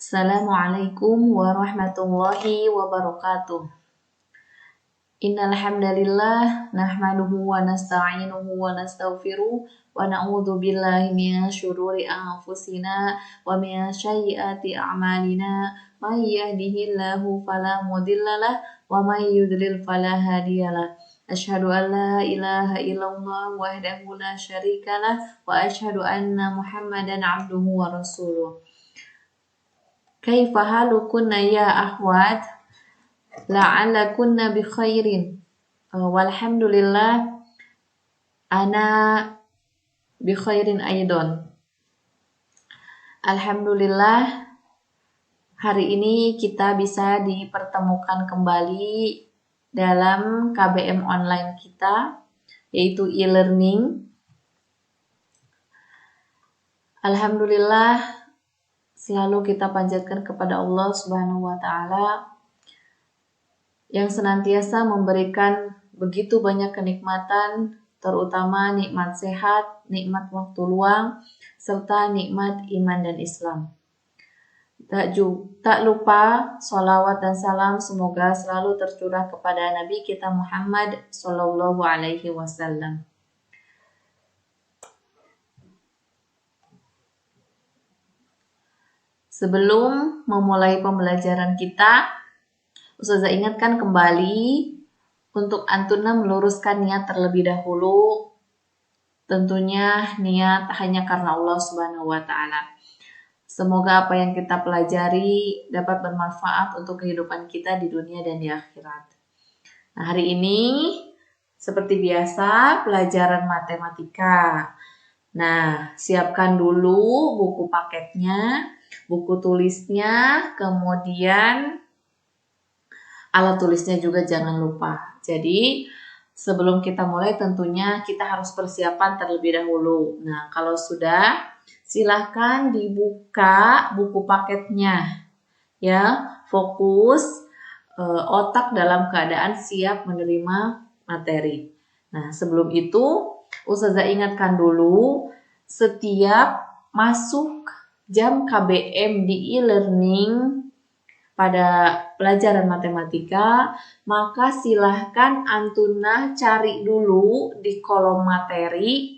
Assalamualaikum warahmatullahi wabarakatuh. Innal hamdalillah nahmaduhu wa nasta'inuhu wa nastaghfiruh wa na'udzu billahi minasy syururi anfusina wa min sayyiati a'malina. May yahdihillahu fala mudhillalah wa may yudlil fala hadiyalah. Asyhadu an la ilaha illallah wahdahu la syarikalah wa asyhadu anna Muhammadan abduhu wa rasuluh. Kaifa halukunna ya akhwat? La'allakunna bi khairin. Walhamdulillah ana bi khairin aidon. Alhamdulillah hari ini kita bisa dipertemukan kembali dalam KBM online kita, yaitu e-learning. Alhamdulillah selalu kita panjatkan kepada Allah Subhanahu wa Ta'ala yang senantiasa memberikan begitu banyak kenikmatan, terutama nikmat sehat, nikmat waktu luang, serta nikmat iman dan Islam. Tak lupa sholawat dan salam semoga selalu tercurah kepada Nabi kita Muhammad Sallallahu Alaihi Wasallam. Sebelum memulai pembelajaran kita, Ustazah ingatkan kembali untuk Antuna meluruskan niat terlebih dahulu. Tentunya niat hanya karena Allah Subhanahu wa Ta'ala. Semoga apa yang kita pelajari dapat bermanfaat untuk kehidupan kita di dunia dan di akhirat. Nah, hari ini seperti biasa pelajaran matematika. Nah, siapkan dulu buku paketnya, buku tulisnya, kemudian alat tulisnya juga jangan lupa. Jadi sebelum kita mulai tentunya kita harus persiapan terlebih dahulu. Nah, kalau sudah silahkan dibuka buku paketnya. Ya, fokus otak dalam keadaan siap menerima materi. Nah, sebelum itu Ustazah ingatkan dulu setiap masuk jam KBM di e-learning pada pelajaran matematika, maka silahkan Antuna cari dulu di kolom materi,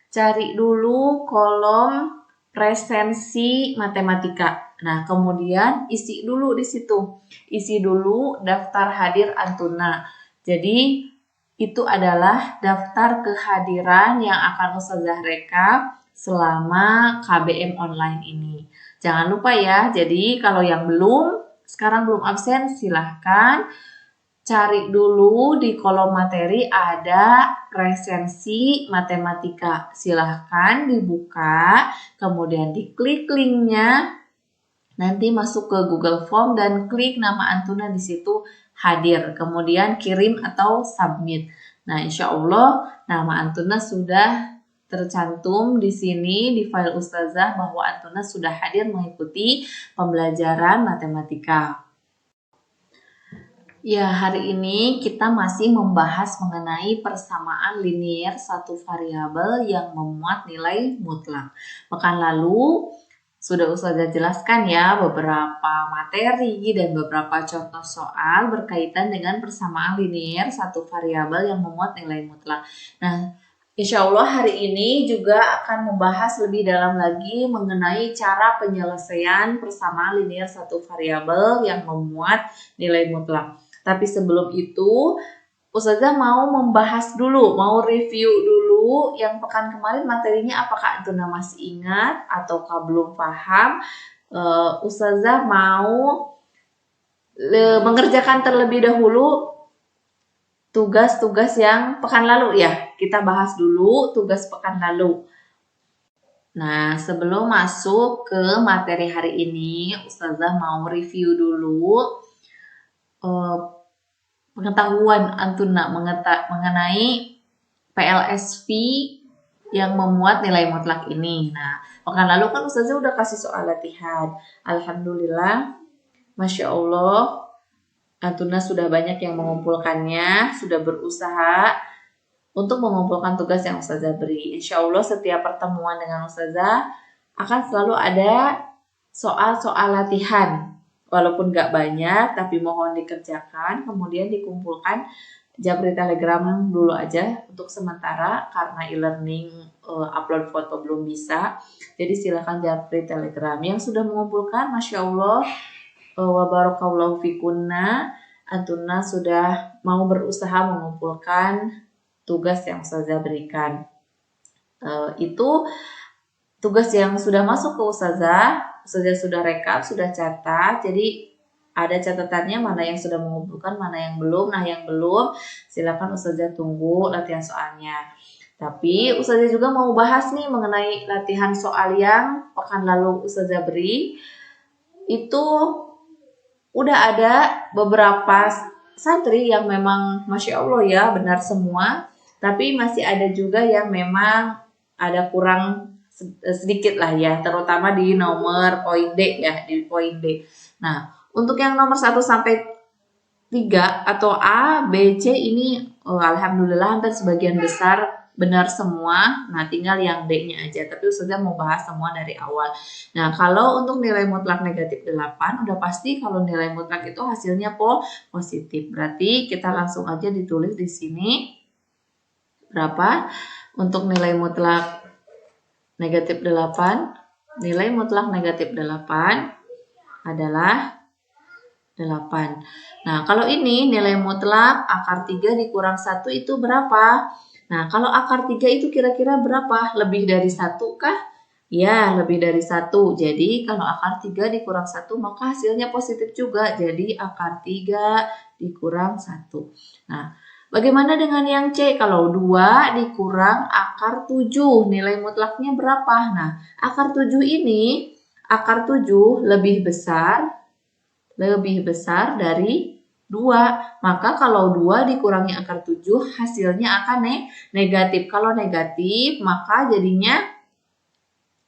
cari dulu kolom presensi matematika. Nah, kemudian isi dulu di situ, isi dulu daftar hadir Antuna. Jadi, itu adalah daftar kehadiran yang akan Ustazah rekap selama KBM online ini. Jangan lupa ya, jadi kalau yang sekarang belum absen, silahkan cari dulu di kolom materi ada presensi matematika. Silahkan dibuka, kemudian diklik linknya, nanti masuk ke Google Form dan klik nama Antuna di situ hadir. Kemudian kirim atau submit. Nah, insya Allah nama Antuna sudah tercantum di sini di file Ustazah bahwa Antuna sudah hadir mengikuti pembelajaran matematika. Ya, hari ini kita masih membahas mengenai persamaan linier satu variabel yang memuat nilai mutlak. Pekan lalu sudah Ustazah jelaskan ya beberapa materi dan beberapa contoh soal berkaitan dengan persamaan linier satu variabel yang memuat nilai mutlak. Nah, insya Allah hari ini juga akan membahas lebih dalam lagi mengenai cara penyelesaian persamaan linier satu variabel yang memuat nilai mutlak. Tapi sebelum itu, Ustazah mau membahas dulu, mau review dulu yang pekan kemarin materinya apakah Antuna masih ingat ataukah belum paham. Ustazah mau mengerjakan terlebih dahulu tugas-tugas yang pekan lalu ya. Kita bahas dulu tugas pekan lalu. Nah, sebelum masuk ke materi hari ini, Ustazah mau review dulu pengetahuan Antuna mengenai PLSV yang memuat nilai mutlak ini. Nah, pekan lalu kan Ustazah udah kasih soal latihan. Alhamdulillah, Masya Allah, Antuna sudah banyak yang mengumpulkannya, sudah berusaha untuk mengumpulkan tugas yang Ustazah beri. Insya Allah setiap pertemuan dengan Ustazah akan selalu ada soal-soal latihan. Walaupun nggak banyak, tapi mohon dikerjakan, kemudian dikumpulkan. Japri Telegram dulu aja untuk sementara karena e-learning upload foto belum bisa. Jadi silakan Japri Telegram. Yang sudah mengumpulkan, Masya Allah, wa barakallahu fikunna, Antuna sudah mau berusaha mengumpulkan tugas yang Ustazah berikan. Itu tugas yang sudah masuk ke Ustazah sudah rekap, sudah catat. Jadi ada catatannya mana yang sudah mengumpulkan, mana yang belum. Nah, yang belum silakan Ustazah tunggu latihan soalnya. Tapi Ustazah juga mau bahas nih mengenai latihan soal yang pekan lalu Ustazah beri. Itu udah ada beberapa santri yang memang Masya Allah ya benar semua. Tapi masih ada juga yang memang ada kurang sedikit lah ya, terutama di nomor poin D ya, di poin D. Nah, untuk yang nomor 1 sampai 3 atau A, B, C ini alhamdulillah hampir sebagian besar benar semua. Nah, tinggal yang D-nya aja. Tapi Ustazah mau bahas semua dari awal. Nah, kalau untuk nilai mutlak negatif 8, udah pasti kalau nilai mutlak itu hasilnya positif. Berarti kita langsung aja ditulis di sini berapa untuk nilai mutlak negatif 8. Nilai mutlak negatif 8 adalah 8. Nah, kalau ini nilai mutlak akar 3 dikurang 1 itu berapa? Nah, kalau akar 3 itu kira-kira berapa? Lebih dari 1 kah? Ya, lebih dari 1. Jadi, kalau akar 3 dikurang 1 maka hasilnya positif juga. Jadi, akar 3 dikurang 1. Nah, bagaimana dengan yang C? Kalau 2 dikurang akar 7, nilai mutlaknya berapa? Nah, akar 7 ini, akar 7 lebih besar dari 2. Maka kalau 2 dikurangi akar 7 hasilnya akan negatif. Kalau negatif maka jadinya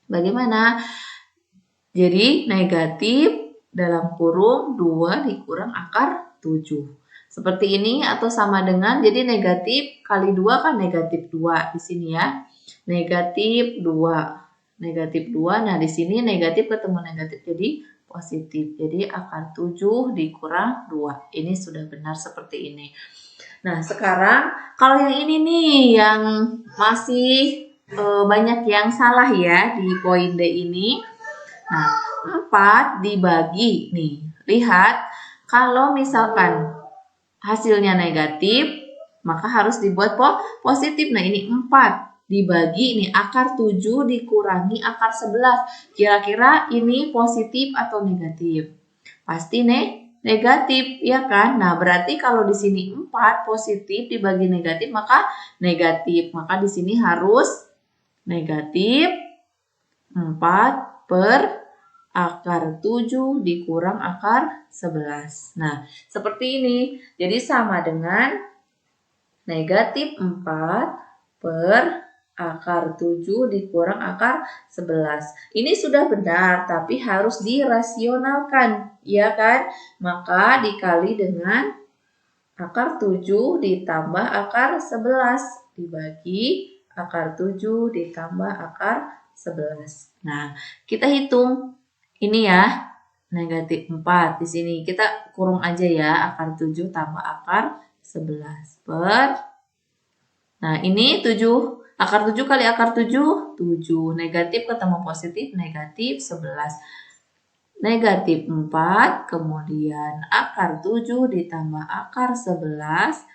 bagaimana? Jadi negatif dalam kurung 2 dikurang akar 7. Seperti ini atau sama dengan, jadi negatif kali 2 kan negatif 2 di sini ya. Negatif 2. Negatif 2. Nah, di sini negatif ketemu negatif jadi positif. Jadi akar 7 dikurang 2. Ini sudah benar seperti ini. Nah, sekarang kalau yang ini nih yang masih banyak yang salah ya di poin D ini. Nah, 4 dibagi nih. Lihat, kalau misalkan hasilnya negatif, maka harus dibuat positif. Nah, ini 4 dibagi nih akar 7 dikurangi akar 11. Kira-kira ini positif atau negatif? Pasti negatif, ya kan? Nah, berarti kalau di sini 4 positif dibagi negatif maka negatif. Maka di sini harus negatif 4 per akar 7 dikurang akar 11. Nah, seperti ini. Jadi sama dengan negatif 4 per akar 7 dikurang akar 11. Ini sudah benar, tapi harus dirasionalkan, ya kan? Maka dikali dengan akar 7 ditambah akar 11 dibagi akar 7 ditambah akar 11. Nah, kita hitung ini ya, negatif 4. Di sini kita kurung aja ya, akar 7 tambah akar 11 per. Nah, ini 7. Akar 7 kali akar 7, 7. Negatif ketemu positif, negatif 11. Negatif 4, kemudian akar 7 ditambah akar 11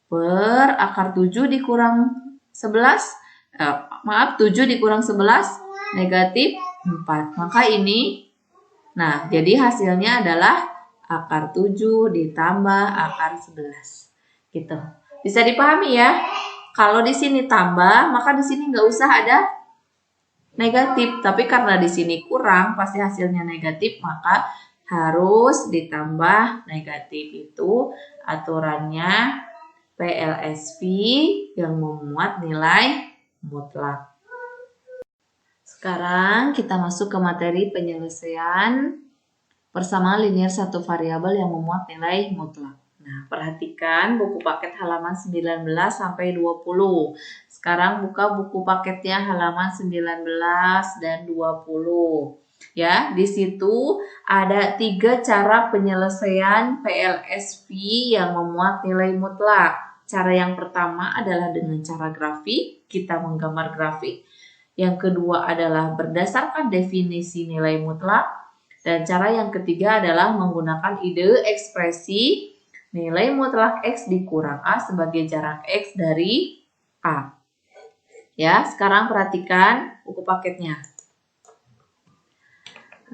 per akar 7 dikurang 11. Maaf, 7 dikurang 11, negatif 4. Maka ini, nah jadi hasilnya adalah akar 7 ditambah akar 11. Gitu. Bisa dipahami ya? Kalau di sini tambah, maka di sini nggak usah ada negatif. Tapi karena di sini kurang, pasti hasilnya negatif, maka harus ditambah negatif. Itu aturannya PLSV yang memuat nilai mutlak. Sekarang kita masuk ke materi penyelesaian persamaan linier satu variabel yang memuat nilai mutlak. Nah, perhatikan buku paket halaman 19 sampai 20. Sekarang buka buku paketnya halaman 19 dan 20. Ya, di situ ada 3 cara penyelesaian PLSV yang memuat nilai mutlak. Cara yang pertama adalah dengan cara grafik, kita menggambar grafik. Yang kedua adalah berdasarkan definisi nilai mutlak. Dan cara yang ketiga adalah menggunakan ide ekspresi nilai mutlak X dikurang A sebagai jarak X dari A. Ya, sekarang perhatikan buku paketnya.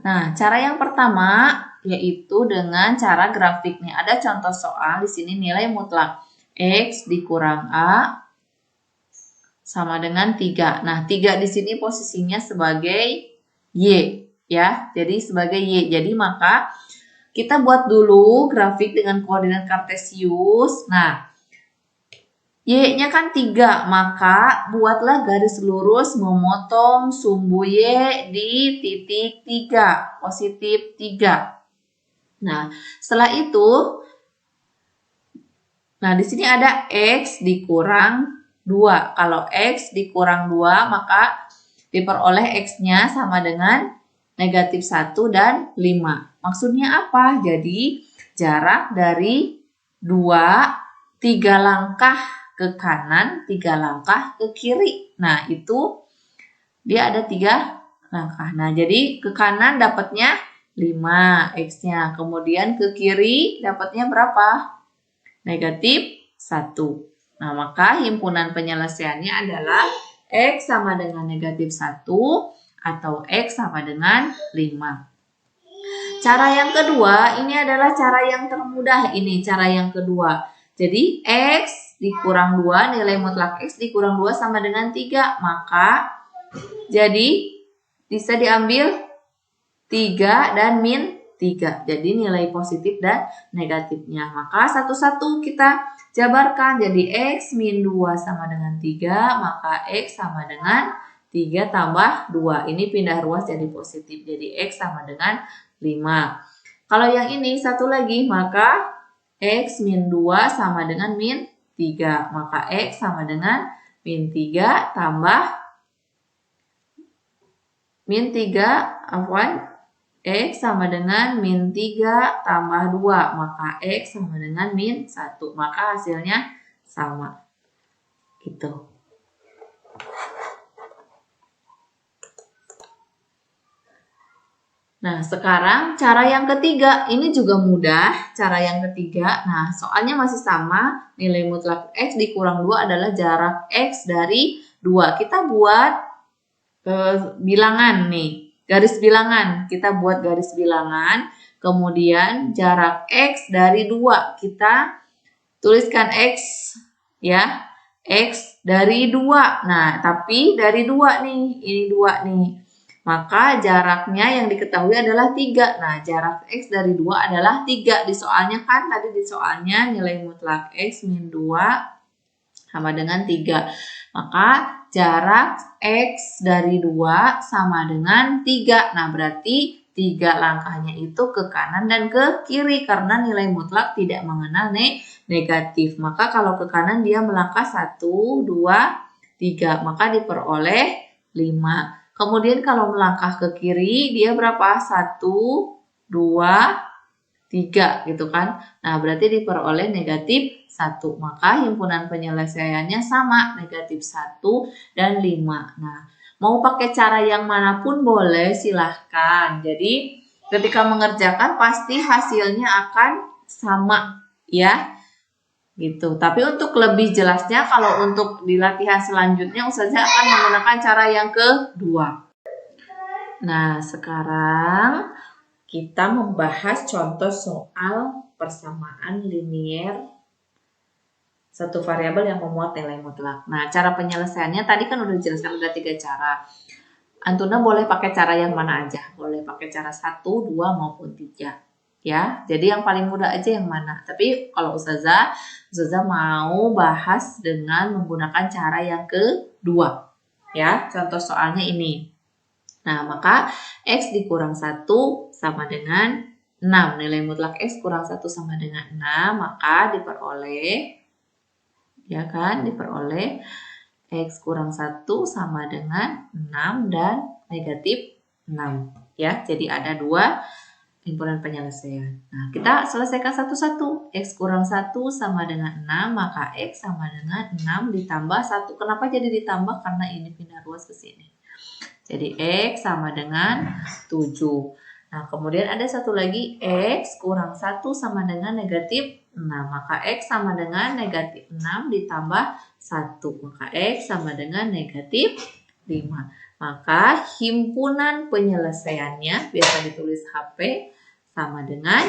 Nah, cara yang pertama yaitu dengan cara grafik nih. Ada contoh soal di sini nilai mutlak X dikurang A sama dengan 3. Nah, 3 di sini posisinya sebagai Y ya. Jadi sebagai Y. Jadi maka kita buat dulu grafik dengan koordinat kartesius. Nah, Y-nya kan 3, maka buatlah garis lurus memotong sumbu Y di titik 3, positif 3. Nah, setelah itu, nah di sini ada X dikurang 2. Kalau X dikurang 2, maka diperoleh X-nya sama dengan negatif 1 dan 5. Maksudnya apa? Jadi, jarak dari 2, 3 langkah ke kanan, 3 langkah ke kiri. Nah, itu dia ada 3 langkah. Nah, jadi ke kanan dapatnya 5 X-nya. Kemudian ke kiri dapatnya berapa? Negatif 1. Nah, maka himpunan penyelesaiannya adalah X sama dengan negatif 1 atau X sama dengan 5. Cara yang kedua, ini adalah cara yang termudah. Ini cara yang kedua. Jadi, X dikurang 2, nilai mutlak X dikurang 2 sama dengan 3. Maka, jadi bisa diambil 3 dan min 3. Jadi nilai positif dan negatifnya. Maka satu-satu kita jabarkan. Jadi X min 2 sama dengan 3. Maka X sama dengan 3 tambah 2. Ini pindah ruas jadi positif. Jadi X sama dengan 5. Kalau yang ini satu lagi, maka X min 2 sama dengan min 3. Maka X sama dengan min 3 tambah min 3, X sama dengan min 3 tambah 2. Maka X sama dengan min 1. Maka hasilnya sama. Gitu. Nah, sekarang cara yang ketiga, ini juga mudah, cara yang ketiga. Nah, soalnya masih sama, nilai mutlak X dikurang 2 adalah jarak X dari 2. Kita buat bilangan nih, garis bilangan. Kita buat garis bilangan, kemudian jarak X dari 2. Kita tuliskan X, ya, X dari 2. Nah, tapi dari 2 nih, ini 2 nih. Maka jaraknya yang diketahui adalah 3. Nah, jarak X dari 2 adalah 3. Di soalnya kan, tadi di soalnya nilai mutlak X min 2 sama dengan 3. Maka jarak X dari 2 sama dengan 3. Nah, berarti 3 langkahnya itu ke kanan dan ke kiri. Karena nilai mutlak tidak mengenal negatif. Maka kalau ke kanan dia melangkah 1, 2, 3. Maka diperoleh 5. Kemudian kalau melangkah ke kiri, dia berapa? 1, 2, 3 gitu kan. Nah, berarti diperoleh negatif 1. Maka himpunan penyelesaiannya sama, negatif 1 dan 5. Nah, mau pakai cara yang manapun boleh, silahkan. Jadi, ketika mengerjakan pasti hasilnya akan sama, ya. Gitu. Tapi untuk lebih jelasnya, kalau untuk di latihan selanjutnya Ustazah akan menggunakan cara yang kedua. Nah, sekarang kita membahas contoh soal persamaan linier satu variabel yang memuat nilai mutlak. Nah, cara penyelesaiannya tadi kan udah dijelaskan, ada 3 cara. Antuna boleh pakai cara yang mana aja. Boleh pakai cara 1, 2, maupun 3. Ya, jadi yang paling mudah aja yang mana. Tapi kalau Ustazah mau bahas dengan menggunakan cara yang kedua. Ya, contoh soalnya ini. Nah, maka X dikurang 1 sama dengan 6. Nilai mutlak X kurang 1 sama dengan 6. Maka diperoleh, ya kan, diperoleh X kurang 1 sama dengan 6 dan negatif 6. ya. Jadi ada 2 himpunan penyelesaian. Nah, kita selesaikan satu-satu. X kurang 1 sama dengan 6, maka X sama dengan 6 ditambah 1. Kenapa jadi ditambah? Karena ini pindah ruas ke sini. Jadi X sama dengan 7. Nah, kemudian ada satu lagi, X kurang 1 sama dengan negatif 6. Maka X sama dengan negatif 6 ditambah 1. Maka X sama dengan negatif 5. Maka himpunan penyelesaiannya, biasa ditulis HP, sama dengan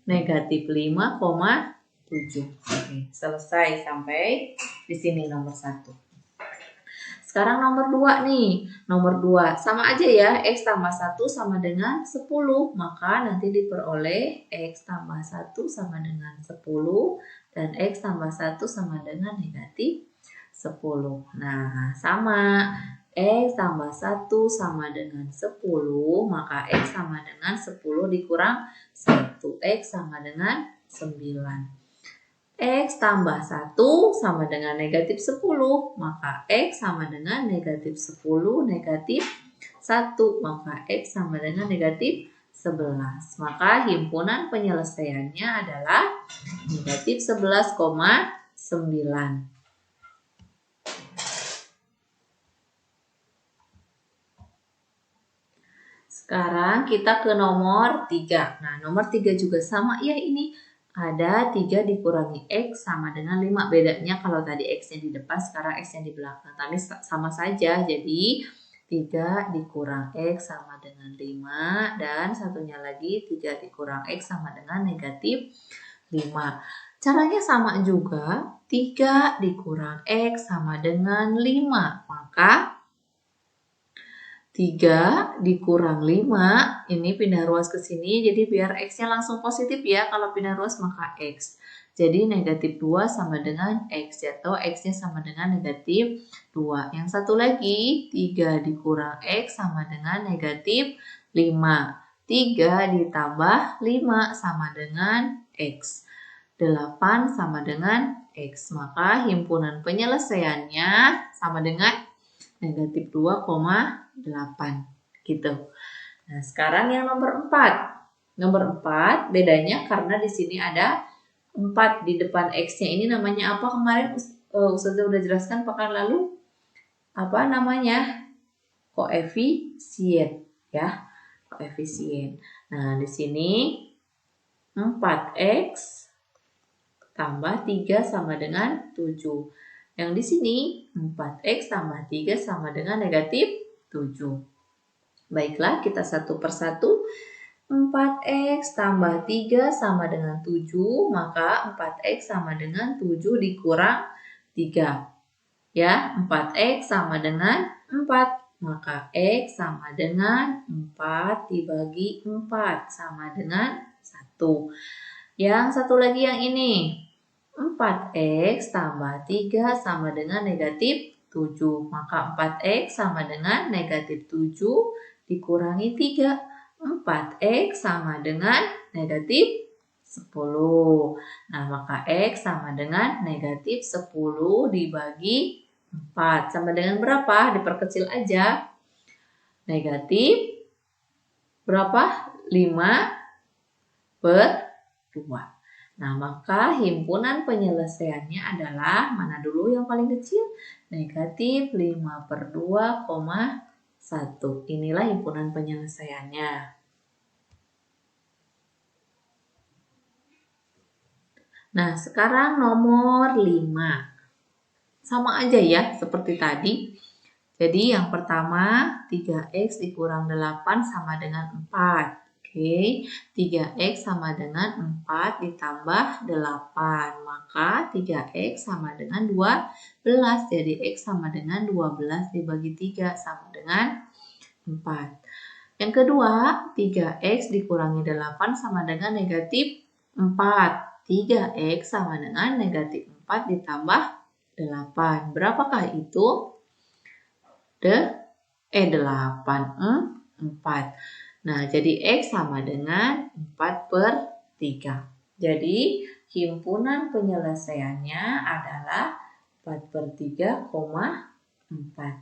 negatif 5,7. Oke, selesai sampai di sini nomor 1. Sekarang nomor 2 nih. Nomor 2 sama aja ya, X tambah 1 sama dengan 10. Maka nanti diperoleh X tambah 1 sama dengan 10 dan X tambah 1 sama dengan negatif 10. Nah, sama. X tambah 1 sama dengan 10, maka X sama dengan 10 dikurang 1. X sama dengan 9. X tambah 1 sama dengan negatif 10, maka X sama dengan negatif 10 negatif 1, maka X sama dengan negatif 11. Maka himpunan penyelesaiannya adalah negatif 11,9. Sekarang kita ke nomor 3. Nah, nomor 3 juga sama ya ini. Ada 3 dikurangi X sama dengan 5. Bedanya kalau tadi X-nya di depan, sekarang X-nya di belakang. Tapi sama saja. Jadi 3 dikurang X sama dengan 5. Dan satunya lagi 3 dikurang X sama dengan negatif 5. Caranya sama juga. 3 dikurang X sama dengan 5. Maka 3 dikurang 5, ini pindah ruas ke sini, jadi biar X-nya langsung positif ya, kalau pindah ruas maka X. Jadi negatif 2 sama dengan X, atau X-nya sama dengan negatif 2. Yang satu lagi, 3 dikurang X sama dengan negatif 5. 3 ditambah 5 sama dengan X. 8 sama dengan X. Maka himpunan penyelesaiannya sama dengan negatif 2,8 gitu. Nah, sekarang yang nomor 4. Nomor 4 bedanya karena di sini ada 4 di depan X-nya. Ini namanya apa kemarin Ustazah udah jelaskan pekan lalu? Apa namanya? Koefisien ya. Koefisien. Nah, di sini 4X tambah 3 sama dengan 7. Yang di sini 4X tambah 3 sama dengan negatif 7. Baiklah, kita satu persatu. 4X tambah 3 sama dengan 7, maka 4X sama dengan 7 dikurang 3. Ya, 4X sama dengan 4. Maka X sama dengan 4 dibagi 4 sama dengan 1. Yang satu lagi yang ini. 4X tambah 3 sama dengan negatif 7. Maka 4X sama dengan negatif 7 dikurangi 3. 4X sama dengan negatif 10. Nah, maka X sama dengan negatif 10 dibagi 4. Sama dengan berapa? Diperkecil aja. Negatif berapa? 5/2. Nah, maka himpunan penyelesaiannya adalah, mana dulu yang paling kecil? Negatif 5/2,1. Inilah himpunan penyelesaiannya. Nah, sekarang nomor 5. Sama aja ya, seperti tadi. Jadi yang pertama, 3X dikurang 8 sama dengan 4. Oke, 3X sama dengan 4 ditambah 8. Maka 3X sama dengan 12. Jadi X sama dengan 12 dibagi 3 sama dengan 4. Yang kedua, 3X dikurangi 8 sama dengan negatif 4. 3X sama dengan negatif 4 ditambah 8. Berapakah itu? 8, 4. Nah, jadi X sama dengan 4/3. Jadi, himpunan penyelesaiannya adalah 4/3,4.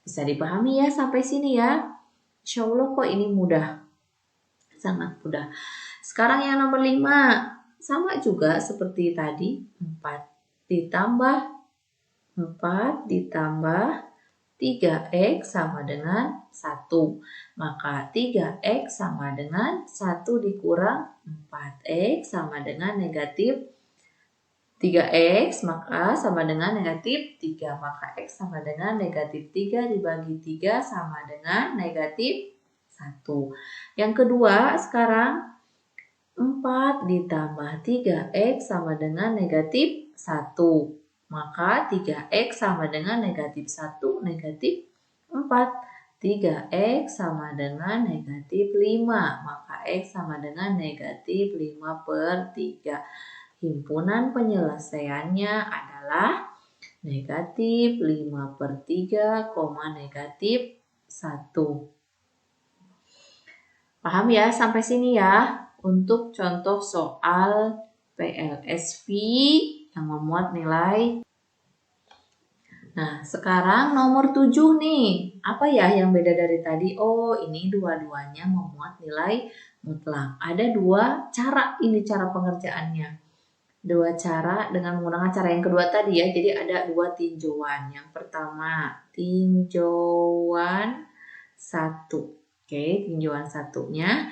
Bisa dipahami ya sampai sini ya. Insya Allah kok ini mudah. Sangat mudah. Sekarang yang nomor 5. Sama juga seperti tadi. 4 ditambah 3x sama dengan 1. Maka 3x sama dengan 1 dikurang 4x sama dengan negatif 3x, maka sama dengan negatif 3. Maka x sama dengan negatif 3 dibagi 3 sama dengan negatif 1. Yang kedua sekarang 4 ditambah 3x sama dengan negatif 1. Maka 3x sama dengan negatif 1, negatif 4. 3x sama dengan negatif 5. Maka x sama dengan negatif 5 per 3. Himpunan penyelesaiannya adalah negatif 5 per 3, negatif 1. Paham ya sampai sini ya? Untuk contoh soal PLSV yang memuat nilai. Nah, sekarang nomor 7 nih. Apa ya yang beda dari tadi? Oh, ini dua-duanya memuat nilai mutlak. Ada 2 cara ini cara pengerjaannya. 2 cara dengan menggunakan cara yang kedua tadi ya. Jadi ada 2 tinjauan. Yang pertama, tinjauan 1. Oke, tinjauan satunya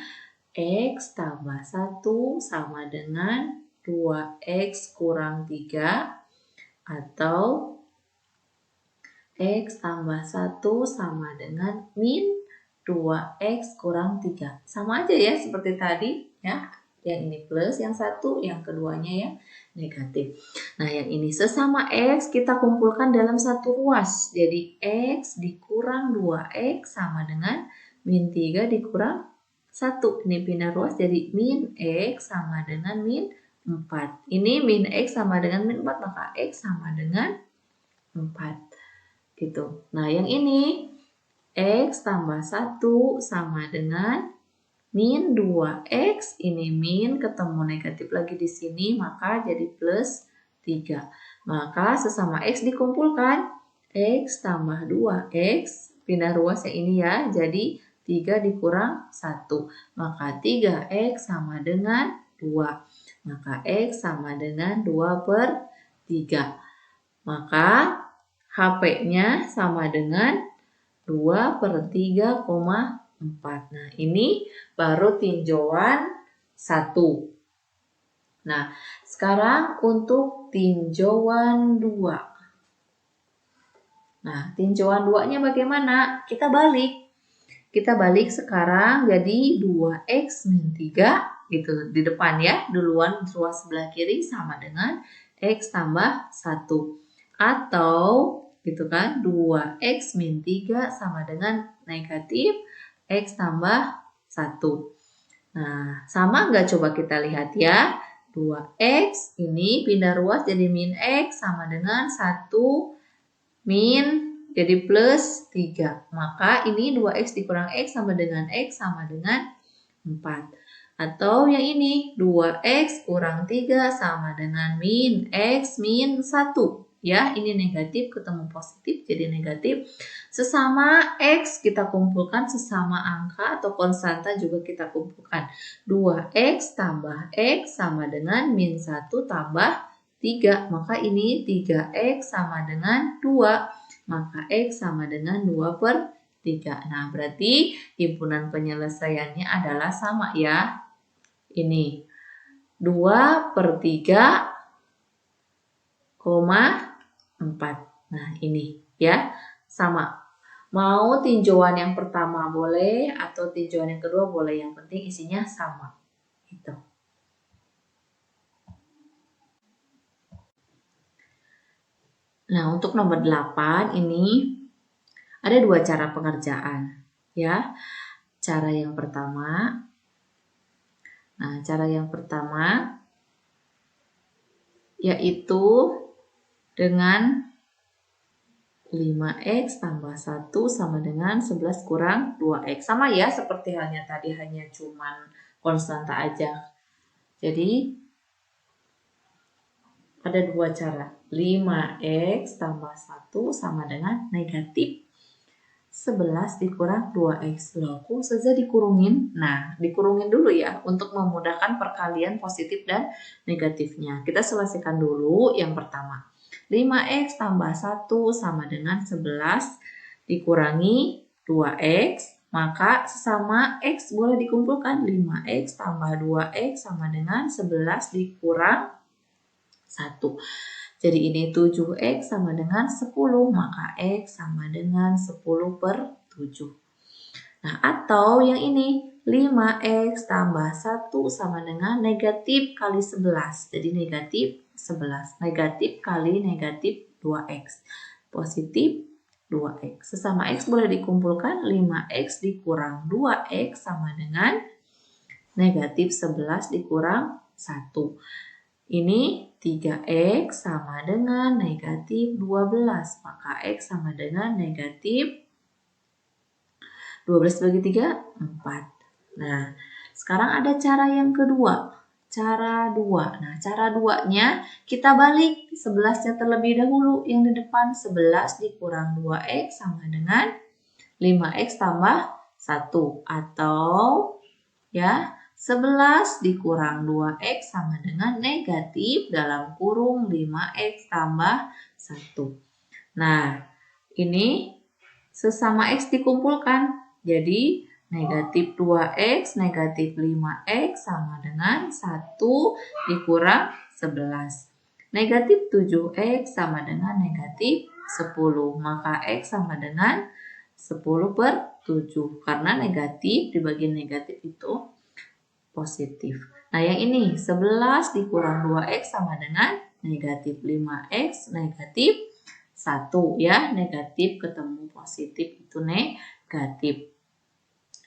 x tambah 1 sama dengan 2x kurang 3 atau x tambah 1 sama dengan min 2x kurang 3. Sama aja ya seperti tadi ya. Yang ini plus, yang satu, yang keduanya yang negatif. Nah, yang ini sesama x kita kumpulkan dalam satu ruas. Jadi x dikurang 2x sama dengan min 3 dikurang 1. Ini pindah ruas jadi min x sama dengan min 4. Ini min x sama dengan min 4, maka x sama dengan 4. Gitu. Nah, yang ini x tambah 1 sama dengan min 2x, ini min ketemu negatif lagi di sini, maka jadi plus 3. Maka sesama x dikumpulkan, x tambah 2x, pindah ruas yang ini ya, jadi 3 dikurang 1. Maka 3x sama dengan 2. Maka x sama dengan 2 per 3. Maka HP-nya sama dengan 2 per 3,4. Nah, ini baru tinjauan 1. Nah, sekarang untuk tinjauan 2. Nah, tinjauan 2-nya bagaimana? Kita balik. Kita balik sekarang jadi 2x min 3 gitu di depan ya. Duluan ruas sebelah kiri sama dengan x tambah 1. Atau gitu kan 2x min 3 sama dengan negatif x tambah 1. Nah, sama nggak coba kita lihat ya. 2x ini pindah ruas jadi min x sama dengan 1 min jadi plus 3. Maka ini 2x dikurang x sama dengan 4. Atau yang ini 2x kurang 3 sama dengan min x min 1. Ya, ini negatif ketemu positif jadi negatif. Sesama x kita kumpulkan, sesama angka atau konstanta juga kita kumpulkan. 2x tambah x sama dengan min 1 tambah 3. Maka ini 3x sama dengan 2. Maka x sama dengan 2 per 3. Nah, berarti himpunan penyelesaiannya adalah sama ya. Ini 2 per 3,4. Nah, ini ya sama. Mau tinjauan yang pertama boleh atau tinjauan yang kedua boleh. Yang penting isinya sama. Gitu. Nah, untuk nomor 8 ini ada 2 cara pengerjaan. Ya. Cara yang pertama. Nah, cara yang pertama yaitu dengan 5x tambah 1 sama dengan 11 kurang 2x. Sama ya seperti halnya tadi, hanya cuman konstanta aja. Jadi ada 2 cara. 5x tambah 1 sama dengan negatif 11 dikurang 2X. Loh, kok saja dikurungin? Nah, dikurungin dulu ya untuk memudahkan perkalian positif dan negatifnya. Kita selesaikan dulu yang pertama. 5X tambah 1 sama dengan 11 dikurangi 2X. Maka sesama X boleh dikumpulkan. 5X tambah 2X sama dengan 11 dikurang 1. Jadi ini 7X sama dengan 10, maka X sama dengan 10 per 7. Nah, atau yang ini 5X tambah 1 sama dengan negatif kali 11. Jadi negatif 11. Negatif kali negatif 2X. Positif 2X. Sesama X boleh dikumpulkan. 5X dikurang 2X sama dengan negatif 11 dikurang 1. Ini 3X sama dengan negatif 12. Maka X sama dengan negatif 12 bagi 3, 4. Nah, sekarang ada cara yang kedua. Cara 2. Nah, cara 2-nya kita balik 11-nya terlebih dahulu. Yang di depan 11 dikurang 2X sama dengan 5X tambah 1. Atau ya 11 dikurang 2X sama dengan negatif dalam kurung 5X tambah 1. Nah, ini sesama X dikumpulkan. Jadi, negatif 2X, negatif 5X sama dengan 1 dikurang 11. Negatif 7X sama dengan negatif 10. Maka X sama dengan 10 per 7. Karena negatif dibagi negatif itu positif. Nah, yang ini 11 dikurang 2X sama dengan negatif 5X, negatif 1 ya. Negatif ketemu positif itu negatif.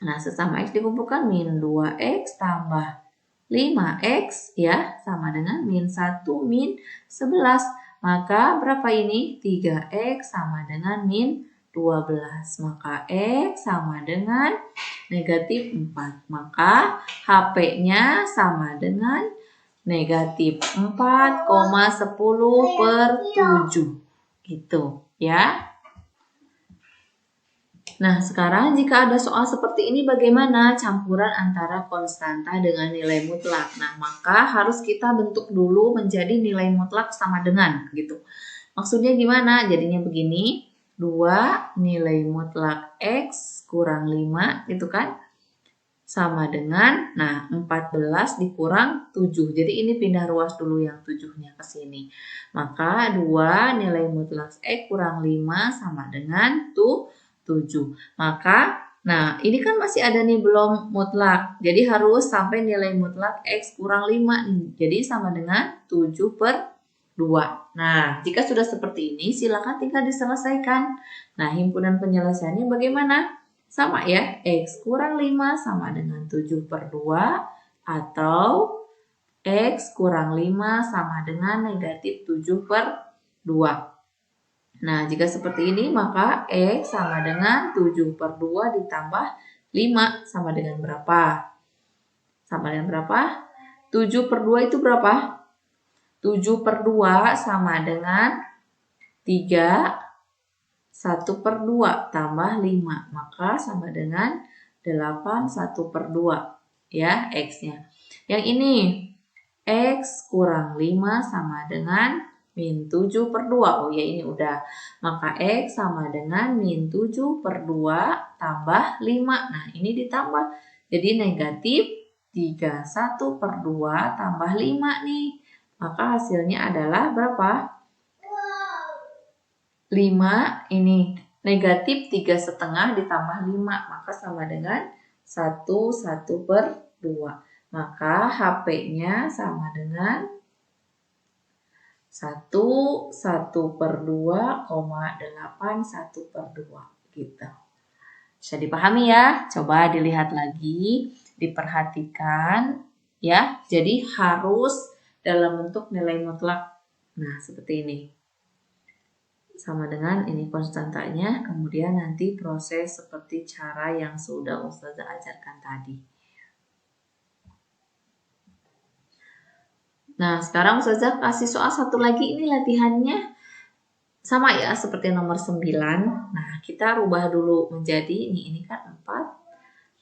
Nah, sesama X dikumpulkan min 2X tambah 5X ya sama dengan min 1 min 11. Maka berapa ini? 3X sama dengan min 12. Maka X sama dengan negatif 4. Maka HP-nya sama dengan negatif 4,10 per 7. Gitu ya. Nah, sekarang jika ada soal seperti ini bagaimana campuran antara konstanta dengan nilai mutlak? Nah, maka harus kita bentuk dulu menjadi nilai mutlak sama dengan gitu. Maksudnya gimana? Jadinya begini. 2 nilai mutlak X kurang 5 gitu kan. Sama dengan, nah 14 dikurang 7. Jadi ini pindah ruas dulu yang 7-nya ke sini. Maka 2 nilai mutlak X kurang 5 sama dengan 7. Maka, nah ini kan masih ada nih belum mutlak. Jadi harus sampai nilai mutlak X kurang 5 nih. Jadi sama dengan 7 per 2. Nah, jika sudah seperti ini, silakan tinggal diselesaikan. Nah, himpunan penyelesaiannya bagaimana? Sama ya, X kurang 5 sama dengan 7 per 2. Atau X kurang 5 sama dengan negatif 7 per 2. Nah, jika seperti ini, maka X sama dengan 7 per 2 ditambah 5 sama dengan berapa? Sama dengan berapa? 7 per 2 itu berapa? 7 per 2 sama dengan 3, 1 per 2 tambah 5. Maka sama dengan 8, 1 per 2. Ya, X-nya. Yang ini, X kurang 5 sama dengan min 7 per 2. Oh ya, ini udah. Maka X sama dengan min 7 per 2 tambah 5. Nah, ini ditambah. Jadi negatif 3, 1 per 2 tambah 5 nih. Maka hasilnya adalah berapa? 5 ini negatif 3,5 ditambah 5. Maka sama dengan 1, 1 per 2. Maka HP-nya sama dengan 1, 1 per 2, 8, 1 per 2. Gitu. Bisa dipahami ya? Coba dilihat lagi, diperhatikan ya. Jadi harus dalam bentuk nilai mutlak. Nah, seperti ini. Sama dengan ini konstantanya, kemudian nanti proses seperti cara yang sudah Ustazah ajarkan tadi. Nah, sekarang Ustazah kasih soal satu lagi, ini latihannya sama ya seperti nomor 9. Nah, kita rubah dulu menjadi ini kan 4,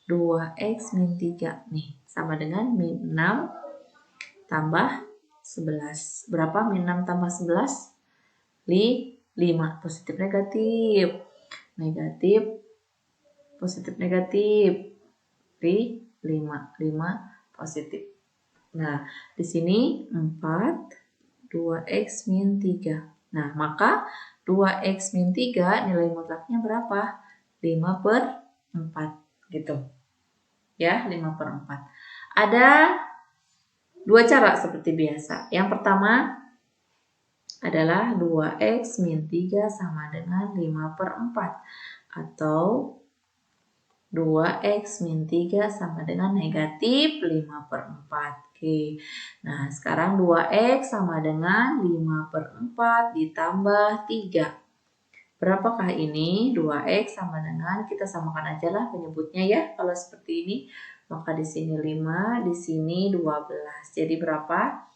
2x min 3 nih sama dengan min 6 tambah 11. Berapa min 6 tambah 11? 5. Positif negatif. Negatif positif negatif. 5 positif. Nah, di sini 4 2x min 3. Nah, maka 2x min 3 nilai mutlaknya berapa? 5/4 gitu. Ya, 5/4. Ada dua cara seperti biasa. Yang pertama adalah 2x min 3 sama dengan 5/4. Atau 2x min 3 sama dengan negatif 5/4. Oke, nah sekarang 2x sama dengan 5/4 ditambah 3. Berapakah ini? 2x sama dengan, kita samakan aja lah penyebutnya ya. Kalau seperti ini, maka di sini 5, di sini 12. Jadi berapa?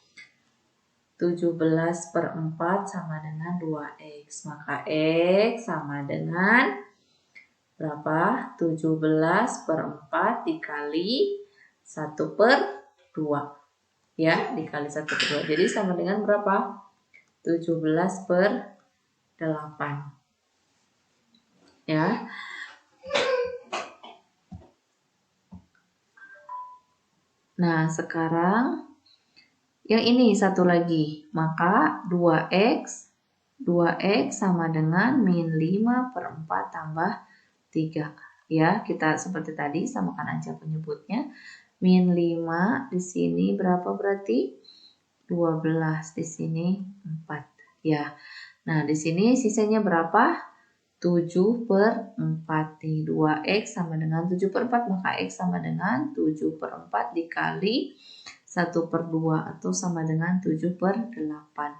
17/4 sama dengan 2x. Maka x sama dengan berapa? 17/4 dikali 1/2. Ya, dikali 1/2. Jadi sama dengan berapa? 17/8. Ya. Nah, sekarang yang ini satu lagi. Maka 2x sama dengan min 5/4 tambah 3. Ya, kita seperti tadi samakan aja penyebutnya. Min 5 di sini berapa berarti? 12, di sini 4. Ya. Nah, di sini sisanya berapa? 7/4. Nih, 2x sama dengan 7/4, maka x sama dengan 7/4 dikali 1/2 atau sama dengan 7/8.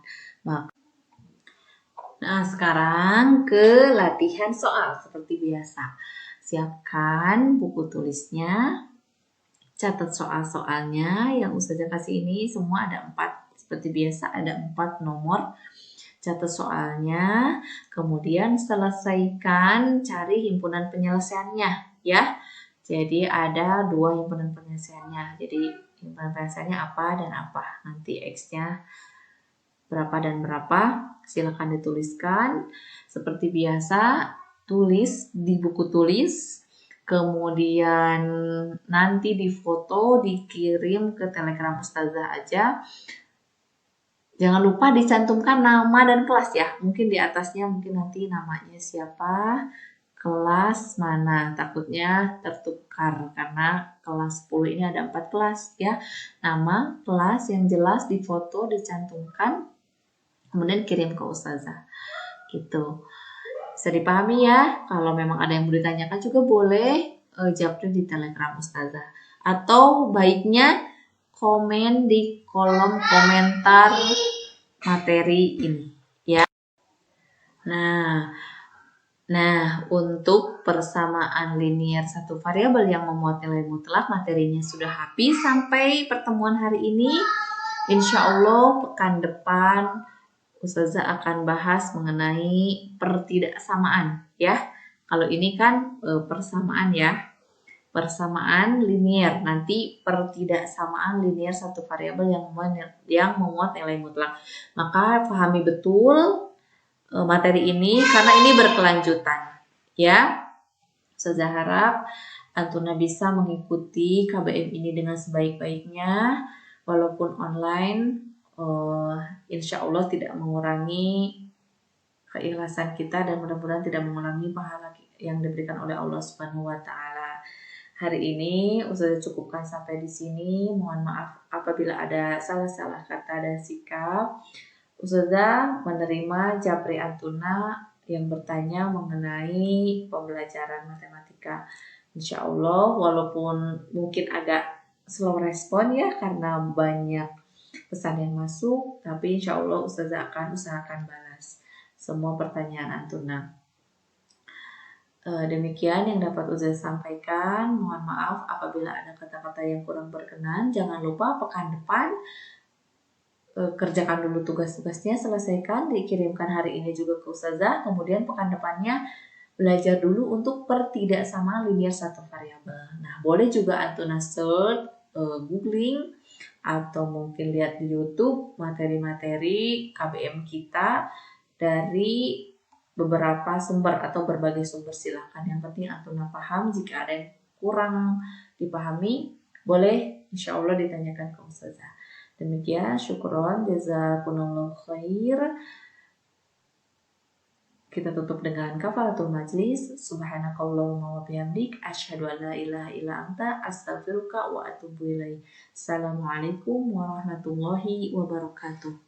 Nah, sekarang ke latihan soal seperti biasa. Siapkan buku tulisnya, catat soal-soalnya yang Ustazah kasih ini semua ada 4. Seperti biasa ada 4 nomor. Catat soalnya, kemudian selesaikan cari himpunan penyelesaiannya ya. Jadi ada 2 himpunan penyelesaiannya. Jadi himpunan penyelesaiannya apa dan apa. Nanti X-nya berapa dan berapa, silakan dituliskan. Seperti biasa, tulis di buku tulis, kemudian nanti difoto, dikirim ke Telegram Ustazah aja. Jangan lupa dicantumkan nama dan kelas ya. Mungkin di atasnya mungkin nanti namanya siapa, kelas mana. Takutnya tertukar karena kelas 10 ini ada 4 kelas ya. Nama, kelas yang jelas difoto, dicantumkan, kemudian kirim ke Ustazah. Gitu. Bisa dipahami ya. Kalau memang ada yang mau ditanyakan juga boleh jawabnya di Telegram Ustazah. Atau baiknya komen di kolom komentar materi ini ya. Nah, untuk persamaan linear satu variabel yang memuat nilai mutlak materinya sudah habis sampai pertemuan hari ini. Insya Allah pekan depan Ustazah akan bahas mengenai pertidaksamaan ya. Kalau ini kan persamaan ya. Persamaan linear, nanti pertidaksamaan linear satu variabel yang memuat nilai mutlak. Maka pahami betul materi ini karena ini berkelanjutan ya. Ustazah harap Antuna bisa mengikuti KBM ini dengan sebaik-baiknya walaupun online. Insya Allah tidak mengurangi keikhlasan kita dan mudah-mudahan tidak mengurangi pahala yang diberikan oleh Allah Subhanahu wa taala. Hari ini Ustazah cukupkan sampai di sini. Mohon maaf apabila ada salah-salah kata dan sikap. Ustazah menerima japri Antuna yang bertanya mengenai pembelajaran matematika. Insya Allah walaupun mungkin agak slow respon ya karena banyak pesan yang masuk, tapi insya Allah Ustazah akan usahakan balas semua pertanyaan Antuna. Demikian yang dapat Ustazah sampaikan. Mohon maaf apabila ada kata-kata yang kurang berkenan. Jangan lupa pekan depan kerjakan dulu tugas-tugasnya, selesaikan, dikirimkan hari ini juga ke Ustazah, kemudian pekan depannya belajar dulu untuk pertidaksamaan linear satu variabel. Nah, boleh juga Antuna search, googling, atau mungkin lihat di YouTube materi-materi KBM kita dari beberapa sumber atau berbagai sumber. Silakan, yang penting Antuna paham. Jika ada yang kurang dipahami, boleh insya Allah ditanyakan ke Ustazah. Demikian, syukron, jazakumullah khair. Kita tutup dengan kafaratul majlis. Subhanakallahumma wa bihamdik, asyhadu an la ilaha illa anta, astaghfiruka wa atubu ilaik. Assalamualaikum warahmatullahi wabarakatuh.